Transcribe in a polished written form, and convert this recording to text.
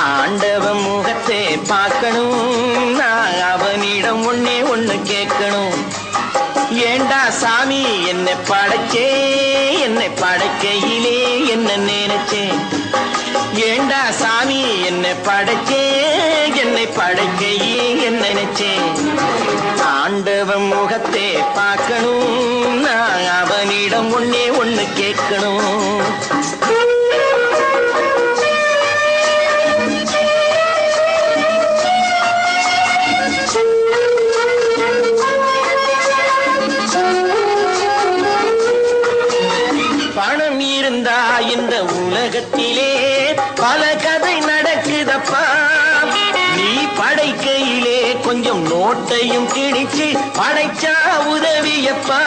ஆண்டவன் முகத்தை பார்க்கணும், நான் அவனிடம் ஒன்னே ஒண்ணு கேட்கணும். ஏண்டா சாமி என்னை படைச்சே, என்னை படைக்கையிலே என்ன நினைச்சேன். ஏண்டா சாமி என்னை படைச்சே, என்னை படைக்கையிலே என்ன நினைச்சேன். ஆண்டவன் முகத்தை பார்க்கணும், நான் அவனிடம் ஒன்னே ஒண்ணு கேட்கணும். பணம் இருந்தா இந்த உலகத்திலே பல கதை நடக்குதப்பா. நீ படைக்கையிலே கொஞ்சம் நோட்டையும் கிழிச்சு படைச்சா உதவியப்பா.